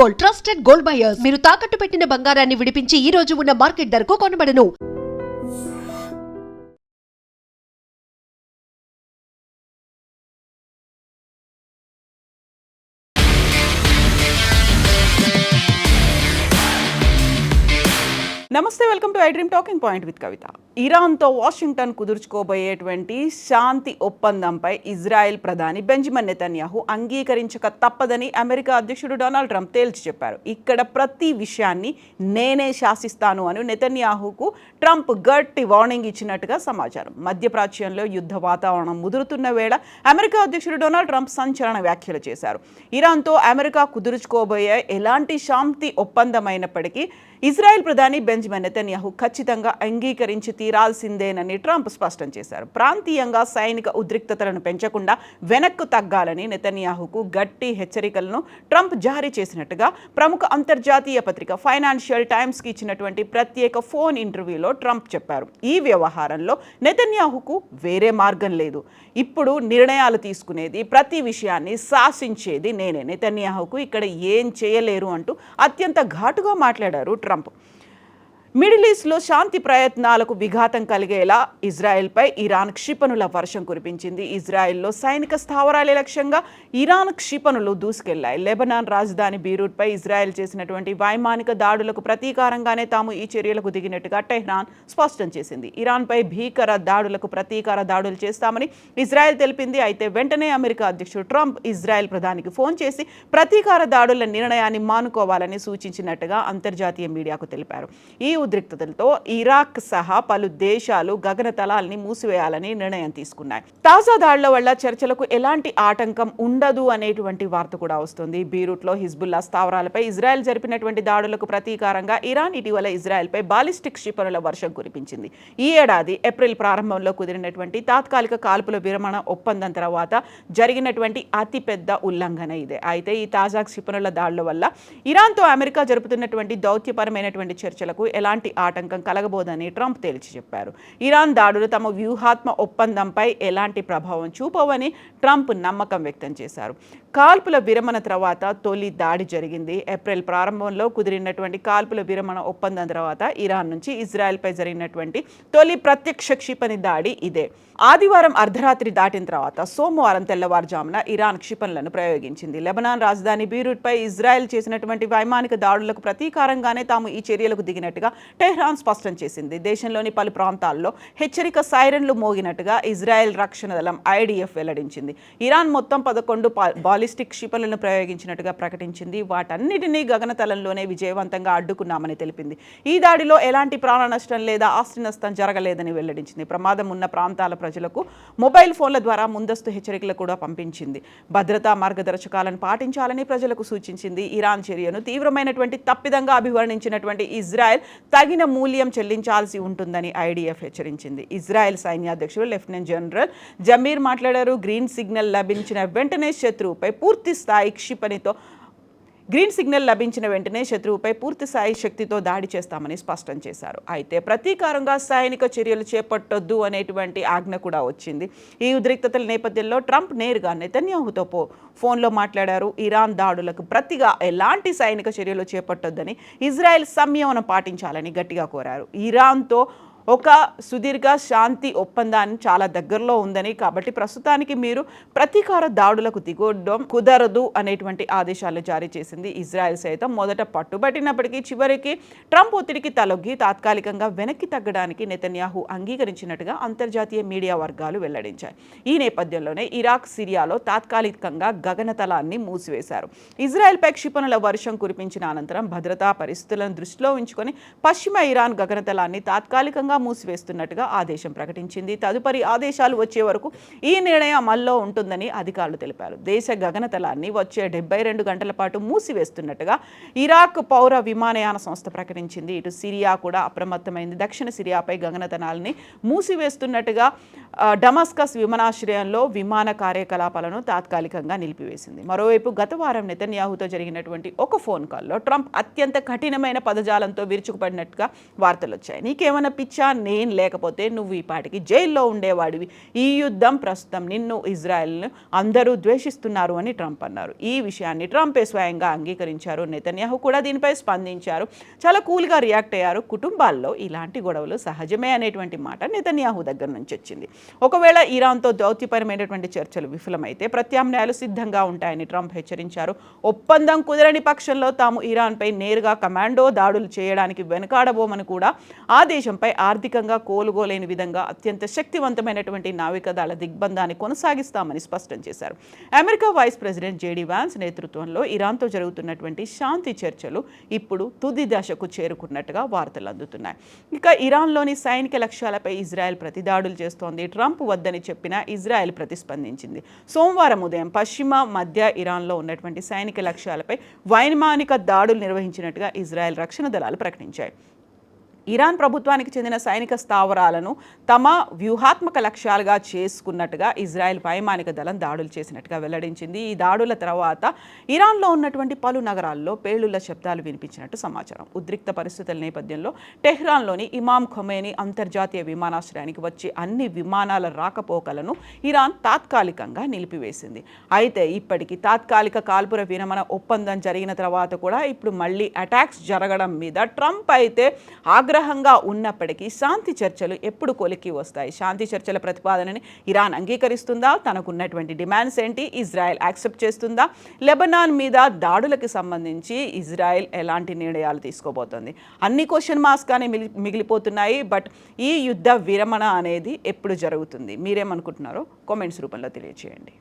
Gold, trusted gold buyers. మీరు తాకట్టు పెట్టిన బంగారాన్ని విడిపించి ఈ రోజు ఉన్న మార్కెట్ ధరకు కొనబడను. నమస్తే, welcome to I dream talking point with Kavitha. ఇరాన్తో వాషింగ్టన్ కుదుర్చుకోబోయేటువంటి శాంతి ఒప్పందంపై ఇజ్రాయెల్ ప్రధాని బెంజమిన్ నెతన్యాహు అంగీకరించక తప్పదని అమెరికా అధ్యక్షుడు డొనాల్డ్ ట్రంప్ తేల్చి చెప్పారు. ఇక్కడ ప్రతి విషయాన్ని నేనే శాసిస్తాను అని నెతన్యాహుకు ట్రంప్ గట్టి వార్నింగ్ ఇచ్చినట్టుగా సమాచారం. మధ్యప్రాచ్యంలో యుద్ధ వాతావరణం ముదురుతున్న వేళ అమెరికా అధ్యక్షుడు డొనాల్డ్ ట్రంప్ సంచలన వ్యాఖ్యలు చేశారు. ఇరాన్తో అమెరికా కుదుర్చుకోబోయే ఎలాంటి శాంతి ఒప్పందమైనప్పటికీ ఇజ్రాయెల్ ప్రధాని బెంజమిన్ నెతన్యాహు ఖచ్చితంగా అంగీకరించి తీరాల్సిందేనని ట్రంప్ స్పష్టం చేశారు. ప్రాంతీయంగా సైనిక ఉద్రిక్తతలను పెంచకుండా వెనక్కు తగ్గాలని నెతన్యాహుకు గట్టి హెచ్చరికలను ట్రంప్ జారీ చేసినట్టుగా ప్రముఖ అంతర్జాతీయ పత్రిక ఫైనాన్షియల్ టైమ్స్కి ఇచ్చినటువంటి ప్రత్యేక ఫోన్ ఇంటర్వ్యూలో ట్రంప్ చెప్పారు. ఈ వ్యవహారంలో నెతన్యాహుకు వేరే మార్గం లేదు. ఇప్పుడు నిర్ణయాలు తీసుకునేది, ప్రతి విషయాన్ని శాసించేది నేనే. నెతన్యాహుకు ఇక్కడ ఏం చేయలేరు అంటూ అత్యంత ఘాటుగా మాట్లాడారు ట్రంప్. మిడిల్ ఈస్ట్లో శాంతి ప్రయత్నాలకు విఘాతం కలిగేలా ఇజ్రాయెల్పై ఇరాన్ క్షిపణుల వర్షం కురిపించింది. ఇజ్రాయెల్లో సైనిక స్థావరాల లక్ష్యంగా ఇరాన్ క్షిపణులు దూసుకెళ్లాయి. లెబనాన్ రాజధాని బీరూట్పై ఇజ్రాయెల్ చేసినటువంటి వైమానిక దాడులకు ప్రతీకారంగానే తాము ఈ చర్యలకు దిగినట్టుగా టెహ్రాన్ స్పష్టం చేసింది. ఇరాన్పై భీకర దాడులకు ప్రతీకార దాడులు చేస్తామని ఇజ్రాయెల్ తెలిపింది. అయితే వెంటనే అమెరికా అధ్యక్షుడు ట్రంప్ ఇజ్రాయెల్ ప్రధానికి ఫోన్ చేసి ప్రతీకార దాడుల నిర్ణయాన్ని మానుకోవాలని సూచించినట్టుగా అంతర్జాతీయ మీడియాకు తెలిపారు. ఈ ఉద్రిక్తతలతో ఇరాక్ సహా పలు దేశాలు గగనతలాల్ని మూసివేయాలని నిర్ణయం తీసుకున్నాయి. తాజా దాడుల వల్ల చర్చలకు ఎలాంటి ఆటంకం ఉండదు అనేటువంటి వార్త కూడా వస్తుంది. బీరూట్లో హిజ్బుల్లా స్థావరాలపై ఇజ్రాయెల్ జరిపినటువంటి దాడులకు ప్రతీకారంగా ఇరాన్ ఇటీవల ఇజ్రాయెల్పై బాలిస్టిక్ క్షిపణుల వర్షం కురిపించింది. ఈ ఏడాది ఏప్రిల్ ప్రారంభంలో కుదిరినటువంటి తాత్కాలిక కాల్పుల విరమణ ఒప్పందం తర్వాత జరిగినటువంటి అతిపెద్ద ఉల్లంఘన ఇదే. అయితే ఈ తాజా క్షిపణుల దాడుల వల్ల ఇరాన్తో అమెరికా జరుపుతున్నటువంటి దౌత్యపరమైనటువంటి చర్చలకు ఎలాంటి ఆటంకం కలగబోదని ట్రంప్ తేల్చి చెప్పారు. ఇరాన్ దాడులు తమ వ్యూహాత్మక ఒప్పందంపై ఎలాంటి ప్రభావం చూపవని ట్రంప్ నమ్మకం వ్యక్తం చేశారు. కాల్పుల విరమణ తర్వాత తొలి దాడి జరిగింది. ఏప్రిల్ ప్రారంభంలో కుదిరినటువంటి కాల్పుల విరమణ ఒప్పందం తర్వాత ఇరాన్ నుంచి ఇజ్రాయెల్పై జరిగినటువంటి తొలి ప్రత్యక్ష క్షిపణి దాడి ఇదే. ఆదివారం అర్ధరాత్రి దాటిన తర్వాత సోమవారం తెల్లవారుజామున ఇరాన్ క్షిపణులను ప్రయోగించింది. లెబనాన్ రాజధాని బీరూట్పై ఇజ్రాయెల్ చేసినటువంటి వైమానిక దాడులకు ప్రతీకారంగానే తాము ఈ చర్యలకు దిగినట్టుగా టెహ్రాన్ స్పష్టం చేసింది. దేశంలోని పలు ప్రాంతాల్లో హెచ్చరిక సైరన్లు మోగినట్టుగా ఇజ్రాయెల్ రక్షణ దళం ఐడిఎఫ్ వెల్లడించింది. ఇరాన్ మొత్తం 11 బాలిస్టిక్ క్షిపణులను ప్రయోగించినట్టుగా ప్రకటించింది. వాటన్నిటినీ గగనతలంలోనే విజయవంతంగా అడ్డుకున్నామని తెలిపింది. ఈ దాడిలో ఎలాంటి ప్రాణ నష్టం లేదా ఆస్తి నష్టం జరగలేదని వెల్లడించింది. ప్రమాదం ఉన్న ప్రాంతాల ప్రజలకు మొబైల్ ఫోన్ల ద్వారా ముందస్తు హెచ్చరికలు కూడా పంపించింది. భద్రతా మార్గదర్శకాలను పాటించాలని ప్రజలకు సూచించింది. ఇరాన్ చర్యను తీవ్రమైనటువంటి తప్పిదంగా అభివర్ణించినటువంటి ఇజ్రాయెల్ తగిన మూల్యం చెల్లించాల్సి ఉంటుందని ఐడిఎఫ్ హెచ్చరించింది. ఇజ్రాయెల్ సైన్యాధ్యక్షుడు లెఫ్టినెంట్ జనరల్ జమీర్ మాట్లాడారు. గ్రీన్ సిగ్నల్ లభించిన వెంటనే శత్రువుపై పూర్తి శక్తితో దాడి చేస్తామని స్పష్టం చేశారు. అయితే ప్రతీకారంగా సైనిక చర్యలు చేపట్టొద్దు అనేటువంటి ఆజ్ఞ కూడా వచ్చింది. ఈ ఉద్రిక్తతల నేపథ్యంలో ట్రంప్ నేరుగా నెతన్యాహుతో ఫోన్లో మాట్లాడారు. ఇరాన్ దాడులకు ప్రతిగా ఎలాంటి సైనిక చర్యలు చేపట్టొద్దని, ఇజ్రాయెల్ సంయమనం పాటించాలని గట్టిగా కోరారు. ఇరాన్తో ఒక సుదీర్ఘ శాంతి ఒప్పందాన్ని చాలా దగ్గరలో ఉందని, కాబట్టి ప్రస్తుతానికి మీరు ప్రతీకార దాడులకు దిగొద్దం కుదరదు అనేటువంటి ఆదేశాలు జారీ చేసింది. ఇజ్రాయెల్ సైతం మొదట పట్టుబట్టినప్పటికీ చివరికి ట్రంప్ ఒత్తిడికి తలొగ్గి తాత్కాలికంగా వెనక్కి తగ్గడానికి నెతన్యాహు అంగీకరించినట్టుగా అంతర్జాతీయ మీడియా వర్గాలు వెల్లడించాయి. ఈ నేపథ్యంలోనే ఇరాక్, సిరియాలో తాత్కాలికంగా గగనతలాన్ని మూసివేశారు. ఇజ్రాయెల్పై క్షిపణుల వర్షం కురిపించిన అనంతరం భద్రతా పరిస్థితులను దృష్టిలో ఉంచుకొని పశ్చిమ ఇరాన్ గగనతలాన్ని తాత్కాలికంగా మూసివేస్తున్నట్టుగా ఆదేశం ప్రకటించింది. తదుపరి ఆదేశాలు వచ్చే వరకు ఈ నిర్ణయం అమల్లో ఉంటుందని అధికారులు తెలిపారు. దేశ గగనతలాన్ని వచ్చే 72 గంటల పాటు మూసివేస్తున్నట్టుగా ఇరాక్ పౌర విమానయాన సంస్థ ప్రకటించింది. ఇటు సిరియా కూడా అప్రమత్తమైంది. దక్షిణ సిరియాపై గగనతలాన్ని మూసివేస్తున్నట్టుగా డమస్కస్ విమానాశ్రయంలో విమాన కార్యకలాపాలను తాత్కాలికంగా నిలిపివేసింది. మరోవైపు గత వారం నెతన్యాహుతో జరిగినటువంటి ఒక ఫోన్ కాల్లో ట్రంప్ అత్యంత కఠినమైన పదజాలంతో విరుచుకుపడినట్టుగా వార్తలు వచ్చాయి. నీకేమైనా పిచ్చ నేను లేకపోతే నువ్వు ఈ పాటికి జైల్లో ఉండేవాడివి. ఈ యుద్ధం ప్రస్తుతం నిన్ను ఇజ్రాయెల్ను అందరూ ద్వేషిస్తున్నారు అని ట్రంప్ అన్నారు. ఈ విషయాన్ని ట్రంపే స్వయంగా అంగీకరించారు. నెతన్యాహు కూడా దీనిపై స్పందించారు. చాలా కూల్గా రియాక్ట్ అయ్యారు. కుటుంబాల్లో ఇలాంటి గొడవలు సహజమే అనేటువంటి మాట నెతన్యాహు దగ్గర నుంచి వచ్చింది. ఒకవేళ ఇరాన్తో దౌత్యపరమైనటువంటి చర్చలు విఫలమైతే ప్రత్యామ్నాయాలు సిద్ధంగా ఉంటాయని ట్రంప్ హెచ్చరించారు. ఒప్పందం కుదరని పక్షంలో తాము ఇరాన్పై నేరుగా కమాండో దాడులు చేయడానికి వెనుకాడబోమని కూడా ఆ దేశంపై ఆర్థికంగా కోలుగోలేని విధంగా అత్యంత శక్తివంతమైనటువంటి నావికాదళ దిగ్బంధాన్ని కొనసాగిస్తామని స్పష్టం చేశారు. America vice president JD Vance నేతృత్వంలో ఇరాన్తో జరుగుతున్నటువంటి శాంతి చర్చలు ఇప్పుడు తుది దశకు చేరుకున్నట్టుగా వార్తలు అందుతున్నాయి. ఇక ఇరాన్లోని సైనిక లక్ష్యాలపై ఇజ్రాయెల్ ప్రతిదాడులు చేస్తోంది. ట్రంప్ వద్దని చెప్పినా ఇజ్రాయెల్ ప్రతిస్పందించింది. సోమవారం ఉదయం పశ్చిమ మధ్య ఇరాన్లో ఉన్నటువంటి సైనిక లక్ష్యాలపై వైమానిక దాడులు నిర్వహించినట్టుగా ఇజ్రాయెల్ రక్షణ దళాలు ప్రకటించాయి. ఇరాన్ ప్రభుత్వానికి చెందిన సైనిక స్థావరాలను తమ వ్యూహాత్మక లక్ష్యాలుగా చేసుకున్నట్టుగా ఇజ్రాయెల్ వైమానిక దళం దాడులు చేసినట్టుగా వెల్లడించింది. ఈ దాడుల తర్వాత ఇరాన్లో ఉన్నటువంటి పలు నగరాల్లో పేలుళ్ల శబ్దాలు వినిపించినట్టు సమాచారం. ఉద్రిక్త పరిస్థితుల నేపథ్యంలో టెహ్రాన్లోని ఇమామ్ ఖొమేనీ అంతర్జాతీయ విమానాశ్రయానికి వచ్చి అన్ని విమానాల రాకపోకలను ఇరాన్ తాత్కాలికంగా నిలిపివేసింది. అయితే ఇప్పటికీ తాత్కాలిక కాల్పుల విరమణ ఒప్పందం జరిగిన తర్వాత కూడా ఇప్పుడు మళ్ళీ అటాక్స్ జరగడం మీద ట్రంప్ అయితే ఆగ్రహంగా ఉన్నప్పటికీ శాంతి చర్చలు ఎప్పుడు కొలిక్కి వస్తాయి? శాంతి చర్చల ప్రతిపాదనని ఇరాన్ అంగీకరిస్తుందా? తనకున్నటువంటి డిమాండ్స్ ఏంటి? ఇజ్రాయెల్ యాక్సెప్ట్ చేస్తుందా? లెబనాన్ మీద దాడులకు సంబంధించి ఇజ్రాయెల్ ఎలాంటి నిర్ణయాలు తీసుకోబోతోంది? అన్ని క్వశ్చన్ మార్క్స్గానే మిగిలిపోతున్నాయి. బట్ ఈ యుద్ధ విరమణ అనేది ఎప్పుడు జరుగుతుంది? మీరేమనుకుంటున్నారో కామెంట్స్ రూపంలో తెలియజేయండి.